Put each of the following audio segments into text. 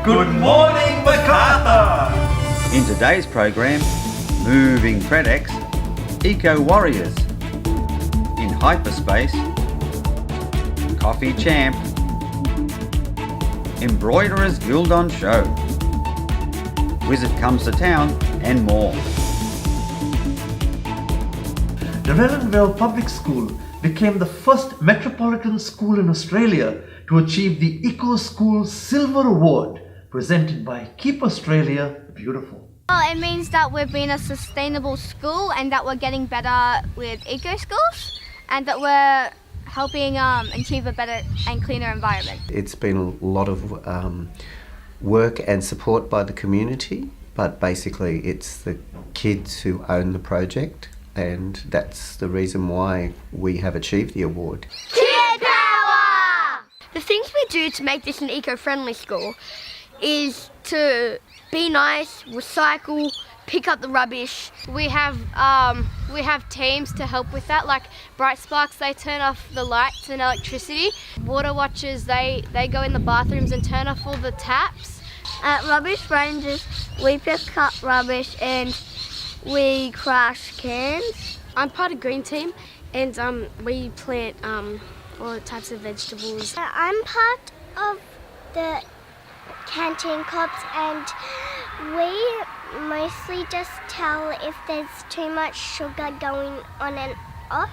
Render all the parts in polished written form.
Good morning, Macarthur! In today's program, moving Predix EcoWarriors, in hyperspace, Coffee Champ, Embroiderers Guild on Show, Wizard Comes to Town, and more. The Rellanville Public School became the first metropolitan school in Australia to achieve the Eco School Silver Award, presented by Keep Australia Beautiful. Well, it means that we're being a sustainable school and that we're getting better with eco schools and that we're helping achieve a better and cleaner environment. It's been a lot of work and support by the community, but basically it's the kids who own the project, and that's the reason why we have achieved the award. Kid power! The things we do to make this an eco-friendly school is to be nice, recycle, pick up the rubbish. We have teams to help with that, like Bright Sparks, they turn off the lights and electricity. Water Watchers, they go in the bathrooms and turn off all the taps. At Rubbish Rangers, we pick up rubbish and we crash cans. I'm part of Green Team and we plant all types of vegetables. I'm part of the canteen cops and we mostly just tell if there's too much sugar going on and off.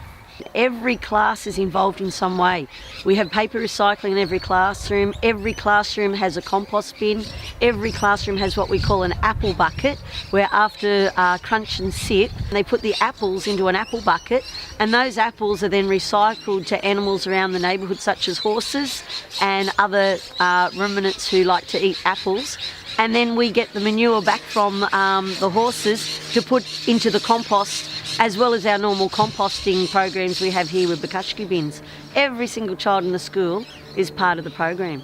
Every class is involved in some way. We have paper recycling in every classroom. Every classroom has a compost bin. Every classroom has what we call an apple bucket, where after crunch and sit, they put the apples into an apple bucket, and those apples are then recycled to animals around the neighbourhood, such as horses and other ruminants who like to eat apples. And then we get the manure back from the horses to put into the compost, as well as our normal composting programs we have here with Bukashki bins. Every single child in the school is part of the program.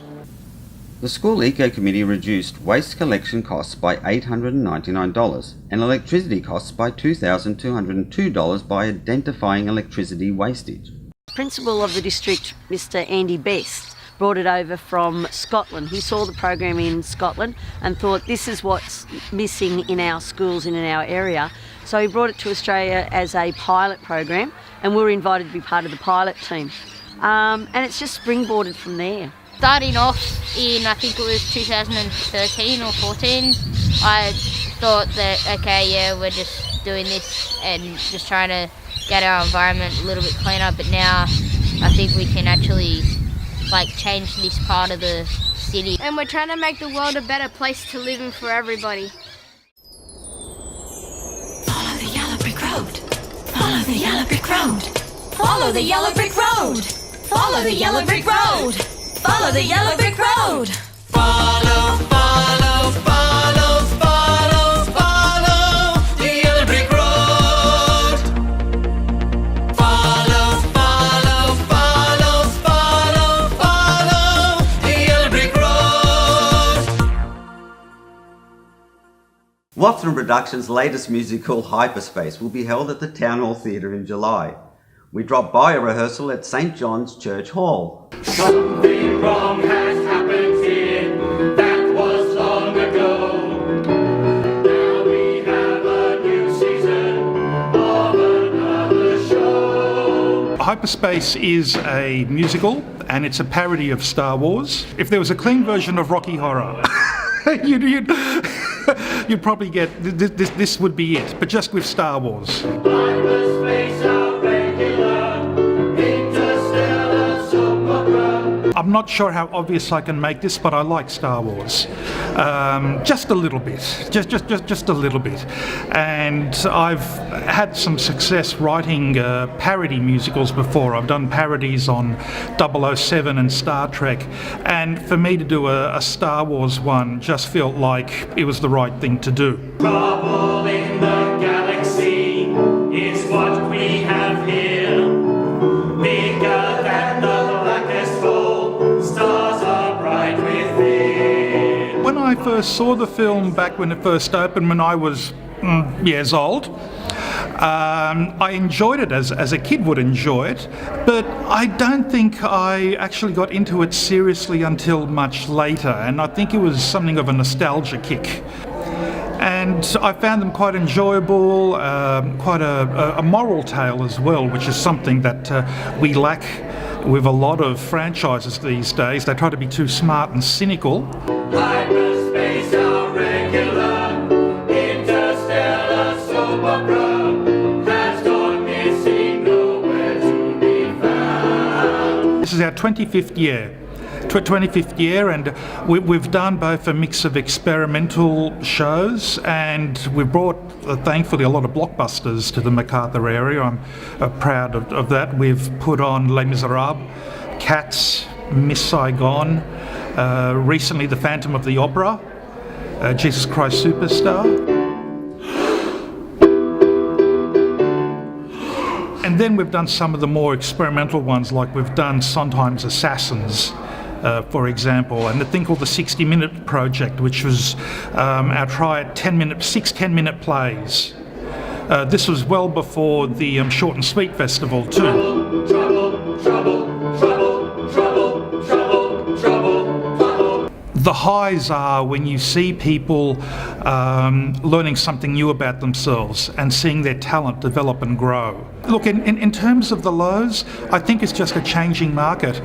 The School Eco Committee reduced waste collection costs by $899 and electricity costs by $2,202 by identifying electricity wastage. Principal of the district, Mr. Andy Best, brought it over from Scotland. He saw the program in Scotland and thought this is what's missing in our schools and in our area. So he brought it to Australia as a pilot program, and we were invited to be part of the pilot team. And it's just springboarded from there. Starting off in, I think it was 2013 or 14, I thought that, okay, yeah, we're just doing this and just trying to get our environment a little bit cleaner, but now I think we can actually change this part of the city. And we're trying to make the world a better place to live in for everybody. Follow the yellow brick road. Follow the yellow brick road. Follow the yellow brick road. Follow the yellow brick road. Follow the yellow brick road. Follow, follow, follow, follow, follow the yellow brick road. Follow, follow, follow, follow, follow the yellow brick road. Luxan Reductions' latest musical, Hyperspace, will be held at the Town Hall Theatre in July. We dropped by a rehearsal at St John's Church Hall. Something wrong has happened here, that was long ago. Now we have a new season of another show. Hyperspace is a musical and it's a parody of Star Wars. If there was a clean version of Rocky Horror, you'd probably get, this would be it, but just with Star Wars. Hyperspace, our regular interstellar soap opera. I'm not sure how obvious I can make this, but I like Star Wars. Just a little bit, just a little bit. And I've had some success writing parody musicals before. I've done parodies on 007 and Star Trek. And for me to do a Star Wars one just felt like it was the right thing to do. Trouble in the galaxy is what we have here. Bigger than the blackest hole, stars are bright within. When I first saw the film back when it first opened, when I was years old, I enjoyed it as a kid would enjoy it, but I don't think I actually got into it seriously until much later, and I think it was something of a nostalgia kick. And I found them quite enjoyable, quite a moral tale as well, which is something that we lack with a lot of franchises these days. They try to be too smart and cynical. Hyperspace, our regular interstellar soap opera has gone missing, nowhere to be found. This is our 25th year. 25th year, and we've done both a mix of experimental shows, and we've brought, thankfully, a lot of blockbusters to the Macarthur area. I'm proud of that. We've put on Les Miserables, Cats, Miss Saigon, recently The Phantom of the Opera, Jesus Christ Superstar. And then we've done some of the more experimental ones, like we've done Sondheim's Assassins, for example, and a thing called the 60-Minute Project, which was our try at 6 10-minute plays. This was well before the Short and Sweet Festival too. The highs are when you see people learning something new about themselves and seeing their talent develop and grow. Look, in terms of the lows, I think it's just a changing market.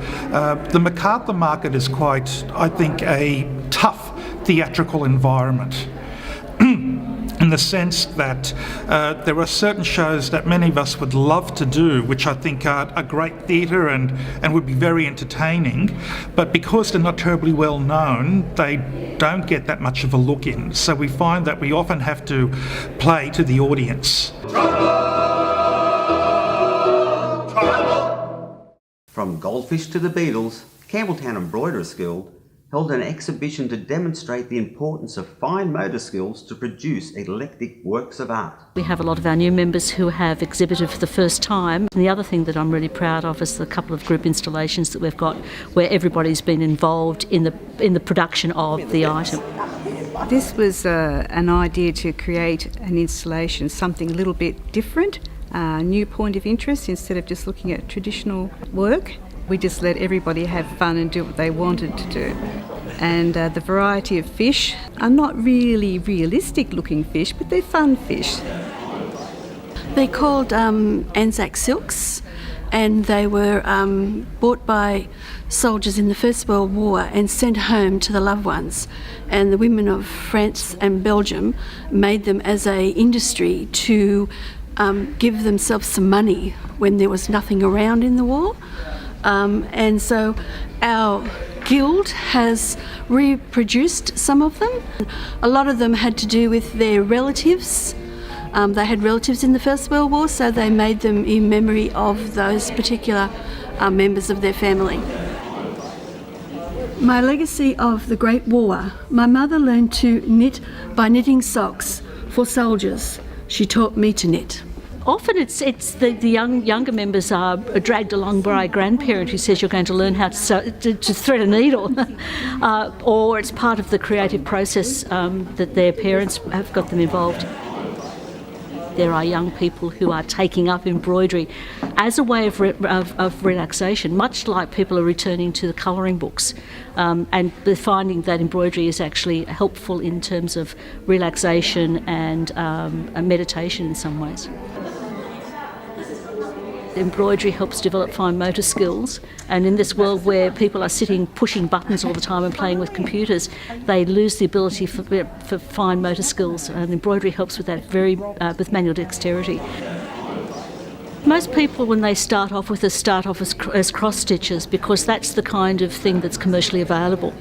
The Macarthur market is quite, I think, a tough theatrical environment. In the sense that there are certain shows that many of us would love to do, which I think are great theatre and would be very entertaining, but because they're not terribly well known, they don't get that much of a look in. So we find that we often have to play to the audience. From goldfish to the Beatles, Campbelltown Embroiderers Guild held an exhibition to demonstrate the importance of fine motor skills to produce eclectic works of art. We have a lot of our new members who have exhibited for the first time. And the other thing that I'm really proud of is the couple of group installations that we've got where everybody's been involved in the production of the item. This was an idea to create an installation, something a little bit different, a new point of interest instead of just looking at traditional work. We just let everybody have fun and do what they wanted to do. And the variety of fish are not really realistic looking fish, but they're fun fish. They're called Anzac silks, and they were bought by soldiers in the First World War and sent home to the loved ones. And the women of France and Belgium made them as a industry to give themselves some money when there was nothing around in the war. And so our guild has reproduced some of them. A lot of them had to do with their relatives. They had relatives in the First World War, so they made them in memory of those particular members of their family. My legacy of the Great War. My mother learned to knit by knitting socks for soldiers. She taught me to knit. Often it's the younger members are dragged along by a grandparent who says you're going to learn how to thread a needle, or it's part of the creative process that their parents have got them involved. There are young people who are taking up embroidery as a way of relaxation, much like people are returning to the colouring books, and they're finding that embroidery is actually helpful in terms of relaxation and meditation in some ways. Embroidery helps develop fine motor skills, and in this world where people are sitting pushing buttons all the time and playing with computers, they lose the ability for fine motor skills, and embroidery helps with that with manual dexterity. Most people, when they start off as cross stitches, because that's the kind of thing that's commercially available.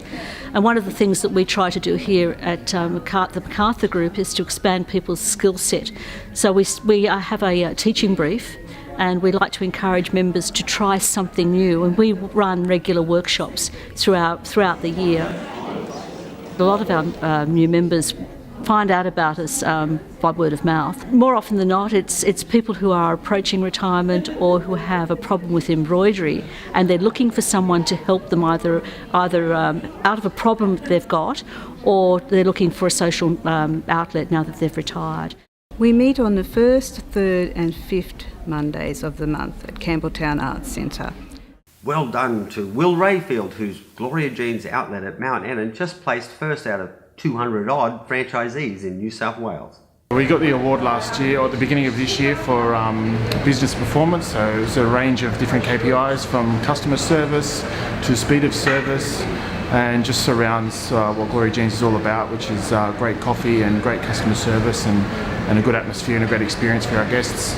And one of the things that we try to do here at the Macarthur Group is to expand people's skill set. So we have a teaching brief, and we like to encourage members to try something new, and we run regular workshops throughout the year. A lot of our new members find out about us by word of mouth. More often than not, it's people who are approaching retirement or who have a problem with embroidery, and they're looking for someone to help them either out of a problem they've got, or they're looking for a social outlet now that they've retired. We meet on the 1st, 3rd and 5th Mondays of the month at Campbelltown Arts Centre. Well done to Will Rayfield, whose Gloria Jeans outlet at Mount Annan just placed first out of 200 odd franchisees in New South Wales. We got the award last year, or at the beginning of this year, for business performance. So it was a range of different KPIs, from customer service to speed of service, and just surrounds what Gloria Jeans is all about, which is great coffee and great customer service and a good atmosphere and a great experience for our guests.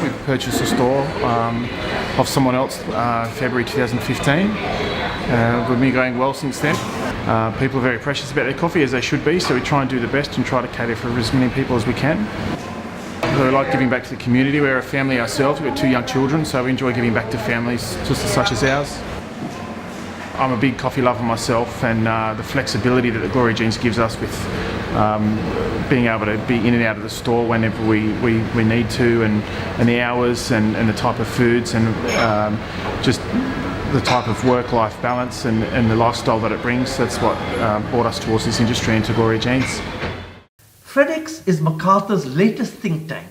We purchased a store off someone else February 2015. We've been going well since then. People are very precious about their coffee, as they should be, so we try and do the best and try to cater for as many people as we can. We like giving back to the community. We're a family ourselves. We've got 2 young children, so we enjoy giving back to families just such as ours. I'm a big coffee lover myself, and the flexibility that the Gloria Jeans gives us with being able to be in and out of the store whenever we need to, and the hours and the type of foods and just the type of work-life balance and the lifestyle that it brings. That's what brought us towards this industry and to Gloria Jeans. Fredericks is Macarthur's latest think tank.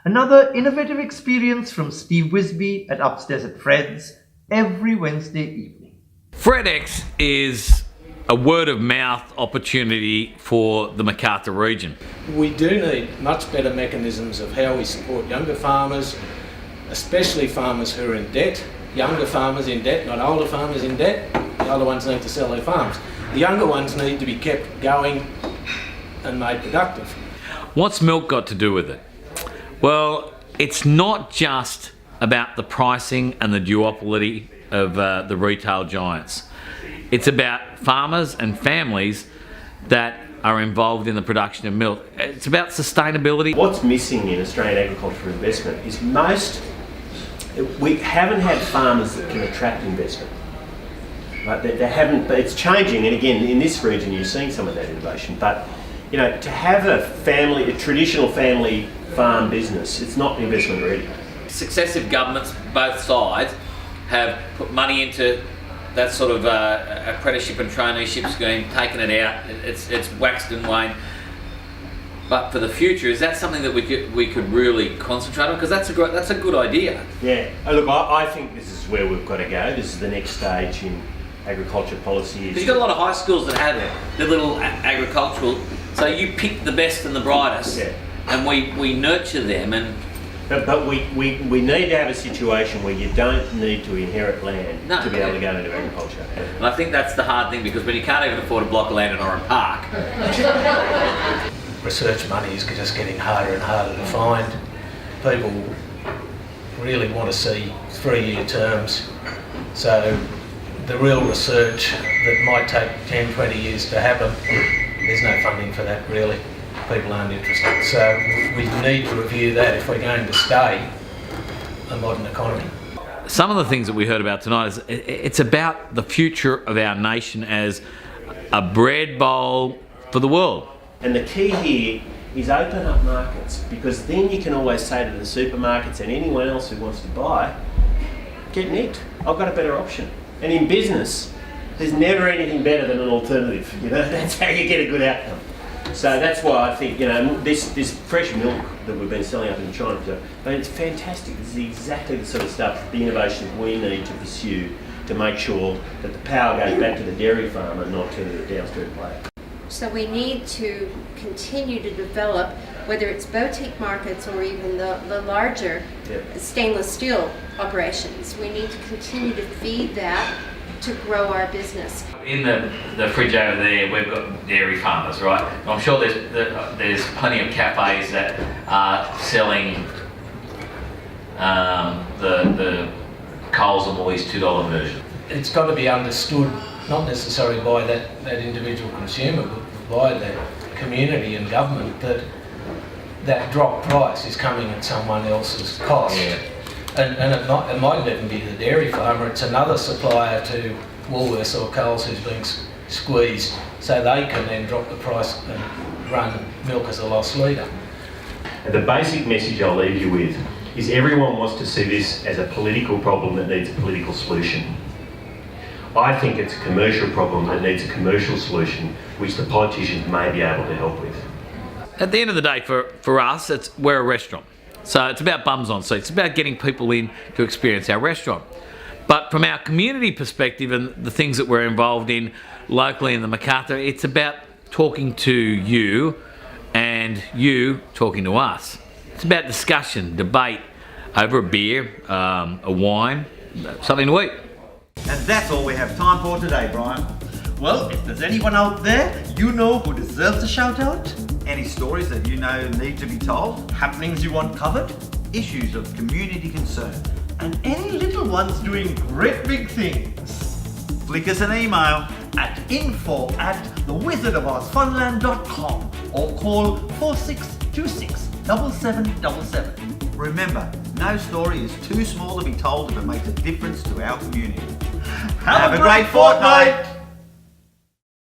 Another innovative experience from Steve Wisby at Upstairs at Fred's every Wednesday evening. Predix is a word-of-mouth opportunity for the Macarthur region. We do need much better mechanisms of how we support younger farmers, especially farmers who are in debt. Younger farmers in debt, not older farmers in debt. The older ones need to sell their farms. The younger ones need to be kept going and made productive. What's milk got to do with it? Well, it's not just about the pricing and the duopoly of the retail giants. It's about farmers and families that are involved in the production of milk. It's about sustainability. What's missing in Australian agricultural investment is we haven't had farmers that can attract investment. Right? They haven't. It's changing, and again, in this region, you're seeing some of that innovation. But to have a traditional family farm business, it's not investment ready. Successive governments, both sides, have put money into that sort of apprenticeship and traineeship scheme, taken it out. It's waxed and waned. But for the future, is that something that we could really concentrate on? Because that's a good idea. Yeah. Look, I think this is where we've got to go. This is the next stage in agriculture policy. Because you've got a lot of high schools that have the little agricultural. So you pick the best and the brightest, and we nurture them. But we need to have a situation where you don't need to inherit land to be able to go into agriculture. And I think that's the hard thing, because when you can't even afford a block of land in Oran Park. Research money is just getting harder and harder to find. People really want to see 3-year terms. So the real research that might take 10, 20 years to happen, there's no funding for that really. People aren't interested. So we need to review that if we're going to stay a modern economy. Some of the things that we heard about tonight is it's about the future of our nation as a bread bowl for the world. And the key here is open up markets, because then you can always say to the supermarkets and anyone else who wants to buy, get nicked. I've got a better option. And in business, there's never anything better than an alternative. That's how you get a good outcome. So that's why I think this fresh milk that we've been selling up in China, it's fantastic. This is exactly the sort of stuff, the innovation that we need to pursue to make sure that the power goes back to the dairy farmer, not to the downstream player. So we need to continue to develop, whether it's boutique markets or even the larger stainless steel operations. We need to continue to feed that to grow our business. In the fridge over there, we've got dairy farmers, right? I'm sure there's plenty of cafes that are selling the Coles and Woolies $2 version. It's got to be understood, not necessarily by that individual consumer, but by the community and government, that drop price is coming at someone else's cost. Yeah. And it might even be the dairy farmer. It's another supplier to Woolworths or Coles who's being squeezed, so they can then drop the price and run milk as a loss leader. And the basic message I'll leave you with is everyone wants to see this as a political problem that needs a political solution. I think it's a commercial problem that needs a commercial solution, which the politicians may be able to help with. At the end of the day, for us, we're a restaurant. So it's about bums on seats. It's about getting people in to experience our restaurant. But from our community perspective and the things that we're involved in locally in the Macarthur, it's about talking to you and you talking to us. It's about discussion, debate over a beer, a wine, something to eat. And that's all we have time for today, Brian. Well, if there's anyone out there you know who deserves a shout out, any stories that you know need to be told, happenings you want covered, issues of community concern, and any little ones doing great big things, flick us an email at info@thewizardofozfunland.com or call 4626 7777. Remember, no story is too small to be told if it makes a difference to our community. Have a great fortnight!